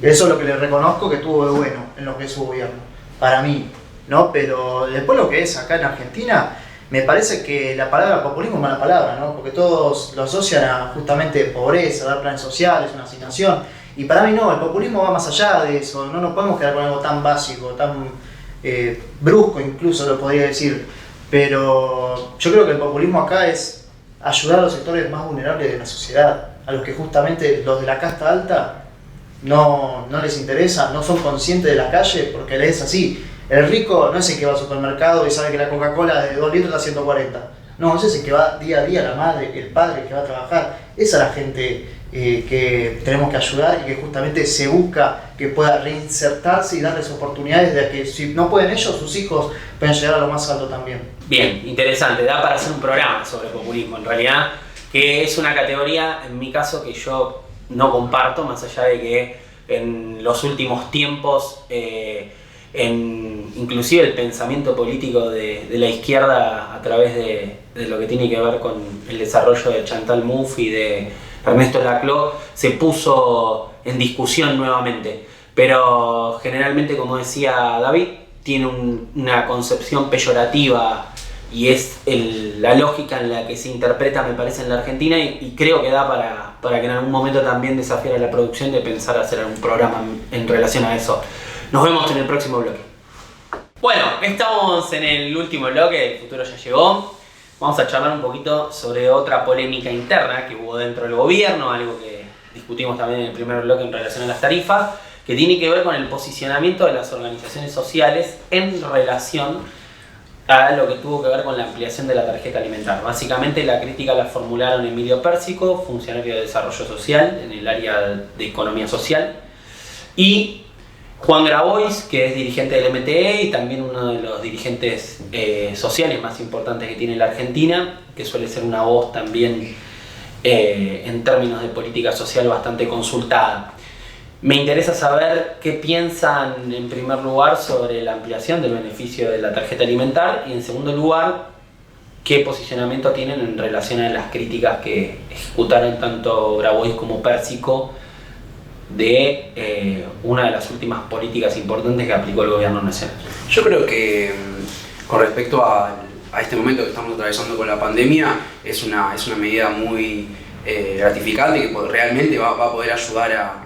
[SPEAKER 2] Eso es lo que le reconozco que tuvo de bueno en lo que es su gobierno, para mí, ¿no? Pero después lo que es acá en Argentina, me parece que la palabra populismo es mala palabra, ¿no? Porque todos lo asocian a justamente pobreza, dar planes sociales, una asignación. Y para mí no, el populismo va más allá de eso, no nos podemos quedar con algo tan básico, tan brusco incluso lo podría decir, pero yo creo que el populismo acá es ayudar a los sectores más vulnerables de la sociedad, a los que justamente los de la casta alta no les interesa, no son conscientes de la calle porque les es así. El rico no es el que va al supermercado y sabe que la Coca-Cola de 2 litros está a 140, no, ese es el que va día a día, la madre, el padre que va a trabajar, esa es la gente que tenemos que ayudar y que justamente se busca que pueda reinsertarse y darles oportunidades de que si no pueden ellos, sus hijos pueden llegar a lo más alto también.
[SPEAKER 1] Bien, interesante, da para hacer un programa sobre populismo en realidad, que es una categoría en mi caso que yo no comparto, más allá de que en los últimos tiempos inclusive el pensamiento político de la izquierda a través de lo que tiene que ver con el desarrollo de Chantal Mouffe y de Ernesto Laclau se puso en discusión nuevamente, pero generalmente, como decía David, tiene una concepción peyorativa y es la lógica en la que se interpreta, me parece, en la Argentina, y creo que da para que en algún momento también desafiara a la producción de pensar hacer algún programa en relación a eso. Nos vemos en el próximo bloque. Bueno, estamos en el último bloque, el futuro ya llegó. Vamos a charlar un poquito sobre otra polémica interna que hubo dentro del gobierno, algo que discutimos también en el primer bloque en relación a las tarifas, que tiene que ver con el posicionamiento de las organizaciones sociales en relación a lo que tuvo que ver con la ampliación de la tarjeta alimentar. Básicamente la crítica la formularon Emilio Pérsico, funcionario de Desarrollo Social en el área de Economía Social, y Juan Grabois, que es dirigente del MTE y también uno de los dirigentes sociales más importantes que tiene la Argentina, que suele ser una voz también en términos de política social bastante consultada. Me interesa saber qué piensan en primer lugar sobre la ampliación del beneficio de la tarjeta alimentar y en segundo lugar, qué posicionamiento tienen en relación a las críticas que ejecutaron tanto Grabois como Pérsico de una de las últimas políticas importantes que aplicó el gobierno nacional.
[SPEAKER 3] Yo creo que con respecto a este momento que estamos atravesando con la pandemia, es una medida muy gratificante que realmente va a poder ayudar a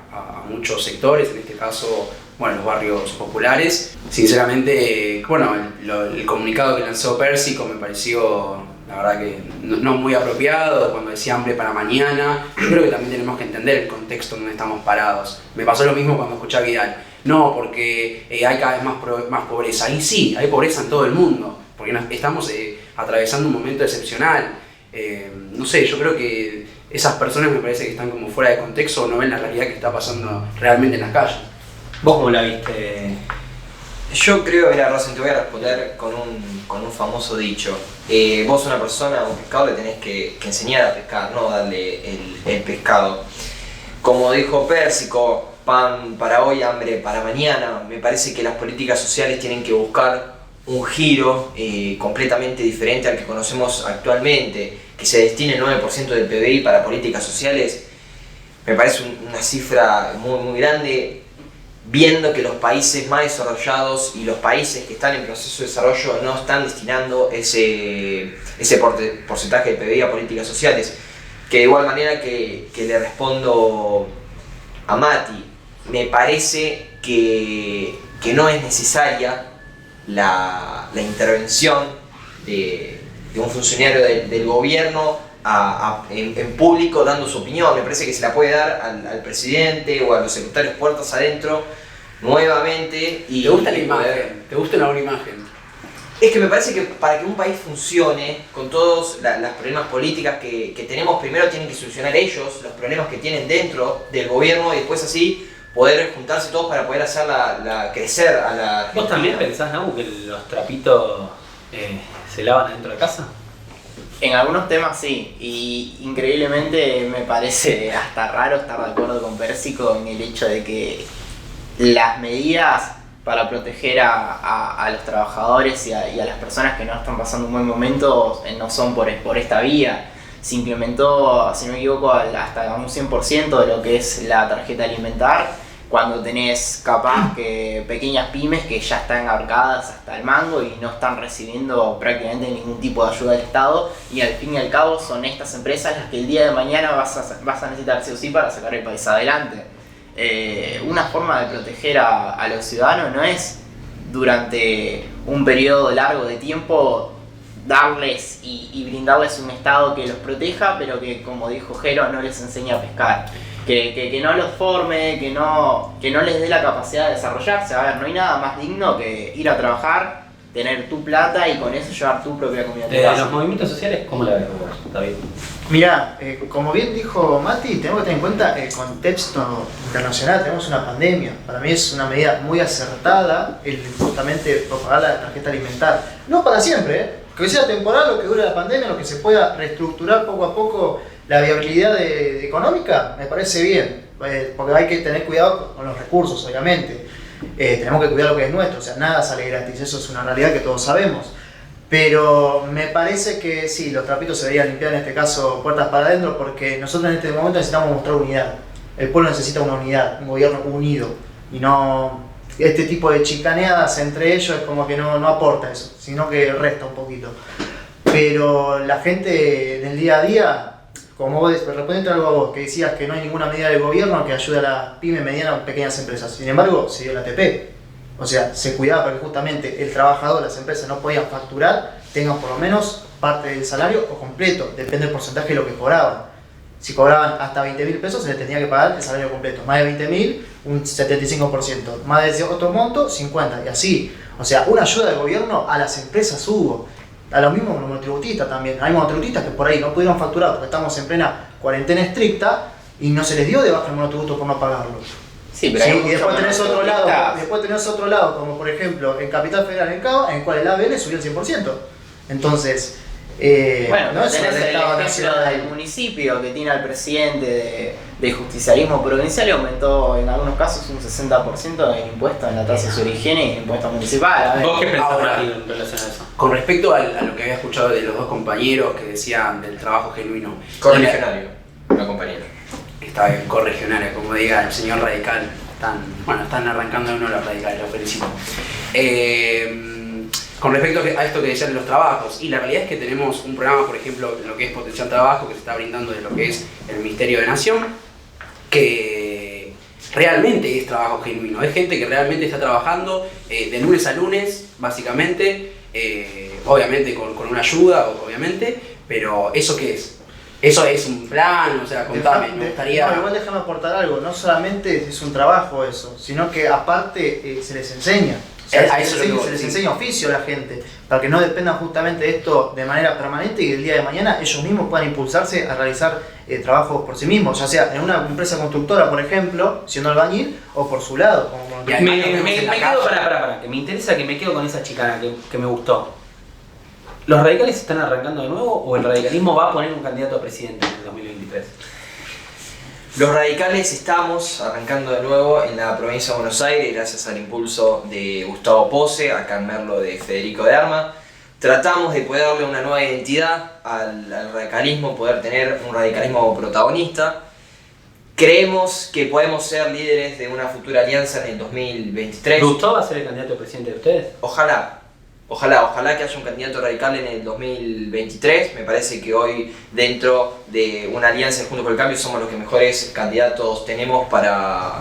[SPEAKER 3] muchos sectores, en este caso, bueno, los barrios populares. Sinceramente, bueno, el comunicado que lanzó Pérsico me pareció, la verdad que no muy apropiado, cuando decía hambre para mañana. Yo creo que también tenemos que entender el contexto donde estamos parados. Me pasó lo mismo cuando escuché a Vidal. No, porque hay cada vez más pobreza. Y sí, hay pobreza en todo el mundo, porque estamos atravesando un momento excepcional. No sé, yo creo que esas personas me parece que están como fuera de contexto o no ven la realidad que está pasando realmente en las calles.
[SPEAKER 1] ¿Vos cómo la viste?
[SPEAKER 4] Yo creo, mira, Rosen, te voy a responder con un famoso dicho. Vos, una persona, un pescador, le tenés que enseñar a pescar, no darle el pescado. Como dijo Pérsico, pan para hoy, hambre para mañana. Me parece que las políticas sociales tienen que buscar un giro completamente diferente al que conocemos actualmente. Que se destine el 9% del PBI para políticas sociales, me parece una cifra muy, muy grande, viendo que los países más desarrollados y los países que están en proceso de desarrollo no están destinando ese porcentaje del PBI a políticas sociales. Que de igual manera que le respondo a Mati, me parece que no es necesaria la intervención de un funcionario del gobierno en público dando su opinión. Me parece que se la puede dar al presidente o a los secretarios puertas adentro nuevamente. Y
[SPEAKER 3] ¿Te gusta la imagen? ¿Te gusta la buena imagen?
[SPEAKER 4] Es que me parece que para que un país funcione, con todos los problemas políticos que tenemos, primero tienen que solucionar ellos los problemas que tienen dentro del gobierno y después así poder juntarse todos para poder hacerla crecer a la Argentina.
[SPEAKER 1] ¿Vos también pensás, Nau, que los trapitos se lavan adentro de casa?
[SPEAKER 5] En algunos temas sí, y increíblemente me parece hasta raro estar de acuerdo con Pérsico en el hecho de que las medidas para proteger a los trabajadores y a las personas que no están pasando un buen momento no son por esta vía. Se implementó, si no me equivoco, hasta un 100% de lo que es la tarjeta alimentar, cuando tenés capaz que pequeñas pymes que ya están ahorcadas hasta el mango y no están recibiendo prácticamente ningún tipo de ayuda del Estado, y al fin y al cabo son estas empresas las que el día de mañana vas a necesitar sí o sí para sacar el país adelante. Una forma de proteger a los ciudadanos no es durante un periodo largo de tiempo darles y brindarles un Estado que los proteja, pero que, como dijo Jero, no les enseña a pescar. Que no los forme, que no les dé la capacidad de desarrollarse. A ver, no hay nada más digno que ir a trabajar, tener tu plata y con eso llevar tu propia comida a tu casa.
[SPEAKER 1] Los movimientos sociales, ¿cómo la ves vos, David?
[SPEAKER 2] Mirá, como bien dijo Mati, tenemos que tener en cuenta el contexto internacional. Tenemos una pandemia. Para mí es una medida muy acertada el justamente propagar la tarjeta alimentar. No para siempre, que sea temporal, lo que dure la pandemia, lo que se pueda reestructurar poco a poco la viabilidad económica, me parece bien, porque hay que tener cuidado con los recursos, obviamente. Tenemos que cuidar lo que es nuestro, o sea, nada sale gratis, eso es una realidad que todos sabemos. Pero me parece que sí, los trapitos se deberían limpiar, en este caso, puertas para adentro, porque nosotros en este momento necesitamos mostrar unidad. El pueblo necesita una unidad, un gobierno unido, y no este tipo de chicaneadas entre ellos es como que no aporta eso, sino que resta un poquito. Pero la gente del día a día, como vos, respondiendo algo a vos, que decías que no hay ninguna medida del gobierno que ayude a las pymes, medianas o pequeñas empresas. Sin embargo, se dio la ATP. O sea, se cuidaba para que justamente el trabajador, las empresas no podían facturar, tengan por lo menos parte del salario o completo, depende del porcentaje de lo que cobraban. Si cobraban hasta 20.000 pesos, se les tenía que pagar el salario completo. Más de 20.000, un 75%. Más de ese otro monto, 50%. Y así. O sea, una ayuda del gobierno a las empresas hubo. A los mismos monotributistas también. Hay monotributistas que por ahí no pudieron facturar porque estamos en plena cuarentena estricta y no se les dio de baja el monotributo por no pagarlo.
[SPEAKER 5] Sí, pero
[SPEAKER 2] Y después tenés otro lado, como por ejemplo en Capital Federal, en Cava, en el cual el ABL subió el 100%. Entonces,
[SPEAKER 5] bueno,
[SPEAKER 2] no es
[SPEAKER 5] tenés
[SPEAKER 2] el
[SPEAKER 5] el
[SPEAKER 2] Estado
[SPEAKER 5] ejemplo
[SPEAKER 2] nacional.
[SPEAKER 5] del municipio que tiene al presidente de justicialismo provincial y aumentó en algunos casos un 60% el impuesto en la tasa sobre higiene y el impuesto municipal. A ver.
[SPEAKER 1] ¿Vos qué pensás,
[SPEAKER 3] Ahora,
[SPEAKER 1] Martín, en relación a eso?
[SPEAKER 3] Con respecto a lo que había escuchado de los dos compañeros que decían del trabajo genuino.
[SPEAKER 4] Correligionario, una compañera.
[SPEAKER 3] Está bien, corregionaria, como diga el señor radical. Están arrancando de uno los radicales, los felicito. Con respecto a esto que decían de los trabajos, y la realidad es que tenemos un programa, por ejemplo, lo que es Potencial Trabajo, que se está brindando de lo que es el Ministerio de Nación, que realmente es trabajo genuino. Es gente que realmente está trabajando de lunes a lunes, básicamente, obviamente con una ayuda, obviamente, pero ¿eso qué es? Eso es un plan, o sea, contame, me gustaría...
[SPEAKER 2] No, igual déjame aportar algo, no solamente es un trabajo eso, sino que aparte se les enseña. O sea,
[SPEAKER 3] A eso
[SPEAKER 2] se les enseña oficio a la gente, para que no dependan justamente de esto de manera permanente y el día de mañana ellos mismos puedan impulsarse a realizar trabajos por sí mismos, ya sea en una empresa constructora, por ejemplo, siendo albañil, o por su lado.
[SPEAKER 3] Y además
[SPEAKER 1] Me
[SPEAKER 3] lo vemos en la
[SPEAKER 1] quedo,
[SPEAKER 3] calle.
[SPEAKER 1] para, que me interesa, que me quedo con esa chicana que me gustó. ¿Los radicales están arrancando de nuevo o el radicalismo va a poner un candidato a presidente en el 2023?
[SPEAKER 4] Los radicales estamos arrancando de nuevo en la provincia de Buenos Aires gracias al impulso de Gustavo Pose, acá en Merlo de Federico de Arma. Tratamos de poder darle una nueva identidad al radicalismo, poder tener un radicalismo protagonista. Creemos que podemos ser líderes de una futura alianza en el 2023.
[SPEAKER 1] ¿Gustavo va a ser el candidato a presidente de ustedes?
[SPEAKER 4] Ojalá que haya un candidato radical en el 2023. Me parece que hoy dentro de una alianza Juntos por el Cambio somos los que mejores candidatos tenemos para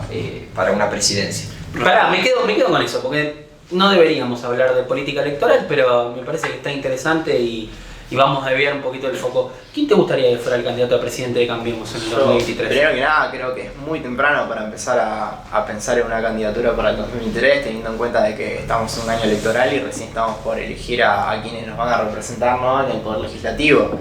[SPEAKER 4] una presidencia.
[SPEAKER 1] Pará, me quedo con eso, porque no deberíamos hablar de política electoral, pero me parece que está interesante y vamos a desviar un poquito el foco. ¿Quién te gustaría que fuera el candidato a presidente de Cambiemos en el 2023?
[SPEAKER 5] Primero que nada, creo que es muy temprano para empezar a pensar en una candidatura para el 2023, teniendo en cuenta de que estamos en un año electoral y recién estamos por elegir a quienes nos van a representar, ¿no?, en el Poder Legislativo.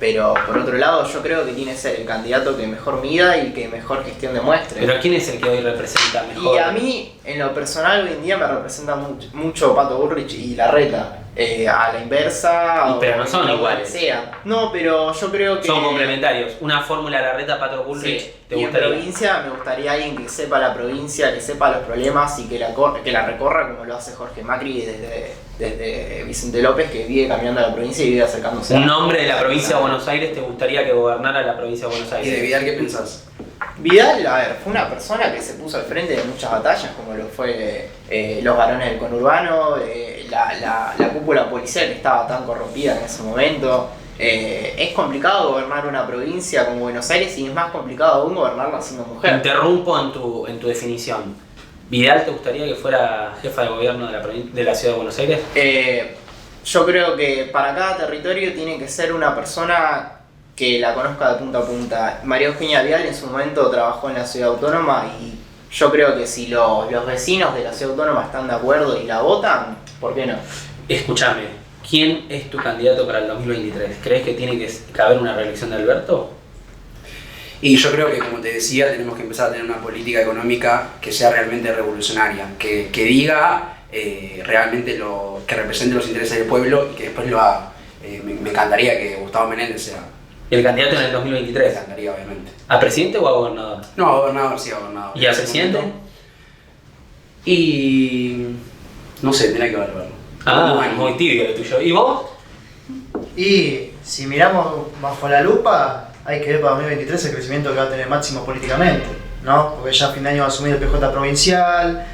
[SPEAKER 5] Pero por otro lado, yo creo que tiene que ser el candidato que mejor mida y que mejor gestión demuestre.
[SPEAKER 1] ¿Pero quién es el que hoy representa mejor?
[SPEAKER 5] Y a mí, en lo personal, hoy en día me representa mucho Pato Bullrich y Larreta. A la inversa,
[SPEAKER 1] Pero no son
[SPEAKER 5] o
[SPEAKER 1] iguales.
[SPEAKER 5] sea. No, pero yo creo que...
[SPEAKER 1] Son complementarios. Una fórmula Larreta, Pato Bullrich,
[SPEAKER 5] Sí.
[SPEAKER 1] ¿te
[SPEAKER 5] Y en
[SPEAKER 1] gustaría?
[SPEAKER 5] provincia me gustaría alguien que sepa la provincia, que sepa los problemas y que la recorra como lo hace Jorge Macri desde Vicente López, que vive cambiando la provincia y vive acercándose.
[SPEAKER 1] ¿Un nombre de la provincia de Buenos Aires te gustaría que gobernara la provincia de Buenos
[SPEAKER 3] ¿Y de
[SPEAKER 1] Aires?
[SPEAKER 3] Vidal qué pensás?
[SPEAKER 5] Vidal, a ver, fue una persona que se puso al frente de muchas batallas, como lo fue los varones del conurbano, la cúpula policial que estaba tan corrompida en ese momento. Es complicado gobernar una provincia como Buenos Aires y es más complicado aún gobernarla siendo
[SPEAKER 1] Te
[SPEAKER 5] mujer.
[SPEAKER 1] interrumpo en tu definición. ¿Vidal te gustaría que fuera jefa de gobierno de la ciudad de Buenos Aires?
[SPEAKER 5] Yo creo que para cada territorio tiene que ser una persona que la conozca de punta a punta. María Eugenia Vidal en su momento trabajó en la ciudad autónoma y yo creo que si los vecinos de la ciudad autónoma están de acuerdo y la votan, ¿por qué no?
[SPEAKER 1] Escúchame, ¿quién es tu candidato para el 2023? ¿Crees que tiene que haber una reelección de Alberto?
[SPEAKER 3] Y yo creo que, como te decía, tenemos que empezar a tener una política económica que sea realmente revolucionaria, que diga realmente que represente los intereses del pueblo y que después lo haga. Me encantaría que Gustavo Menéndez sea.
[SPEAKER 1] ¿El candidato en el
[SPEAKER 3] Me
[SPEAKER 1] 2023?
[SPEAKER 3] encantaría, obviamente.
[SPEAKER 1] ¿A presidente o a gobernador?
[SPEAKER 3] No, a gobernador, sí, a gobernador.
[SPEAKER 1] ¿Y a presidente?
[SPEAKER 3] Y... no sé, tendrá que evaluarlo.
[SPEAKER 1] Ah,
[SPEAKER 3] Bueno,
[SPEAKER 1] muy tibio lo tuyo. ¿Y vos?
[SPEAKER 2] Y si miramos bajo la lupa, hay que ver para 2023 el crecimiento que va a tener Máximo políticamente, ¿no? Porque ya a fin de año va a asumir el PJ provincial,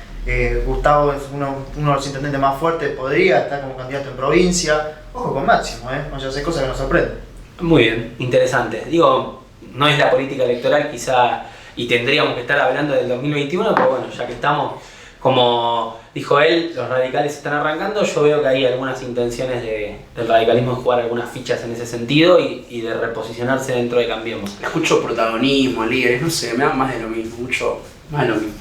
[SPEAKER 2] Gustavo es uno de los intendentes más fuertes, podría estar como candidato en provincia. Ojo con Máximo, vaya a hacer cosas que nos sorprenden.
[SPEAKER 1] Muy bien, interesante. Digo, no es la política electoral quizá, y tendríamos que estar hablando del 2021, pero bueno, ya que estamos, como dijo él, los radicales están arrancando, yo veo que hay algunas intenciones del radicalismo de jugar algunas fichas en ese sentido y de reposicionarse dentro de Cambiemos.
[SPEAKER 3] Escucho protagonismo, líderes, no sé, me da más de lo mismo, mucho más de lo mismo.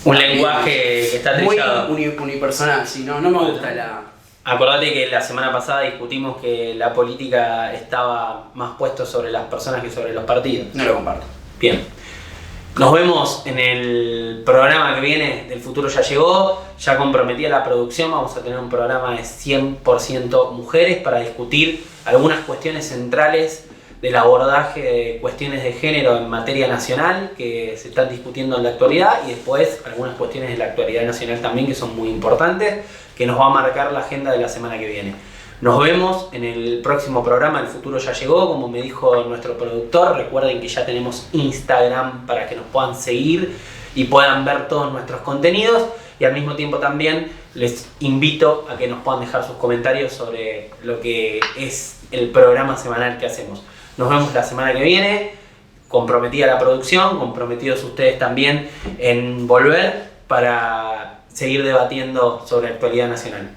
[SPEAKER 1] Un lenguaje que está trillado.
[SPEAKER 3] Muy unipersonal, sí, no me gusta la...
[SPEAKER 1] Acordate que la semana pasada discutimos que la política estaba más puesto sobre las personas que sobre los partidos.
[SPEAKER 3] No lo comparto.
[SPEAKER 1] Bien. Nos vemos en el programa que viene del Futuro Ya Llegó. Ya comprometí a la producción, vamos a tener un programa de 100% mujeres para discutir algunas cuestiones centrales del abordaje de cuestiones de género en materia nacional que se están discutiendo en la actualidad, y después algunas cuestiones de la actualidad nacional también que son muy importantes, que nos va a marcar la agenda de la semana que viene. Nos vemos en el próximo programa, El Futuro Ya Llegó, como me dijo nuestro productor. Recuerden que ya tenemos Instagram para que nos puedan seguir y puedan ver todos nuestros contenidos, y al mismo tiempo también les invito a que nos puedan dejar sus comentarios sobre lo que es el programa semanal que hacemos. Nos vemos la semana que viene, comprometida la producción, comprometidos ustedes también en volver para seguir debatiendo sobre actualidad nacional.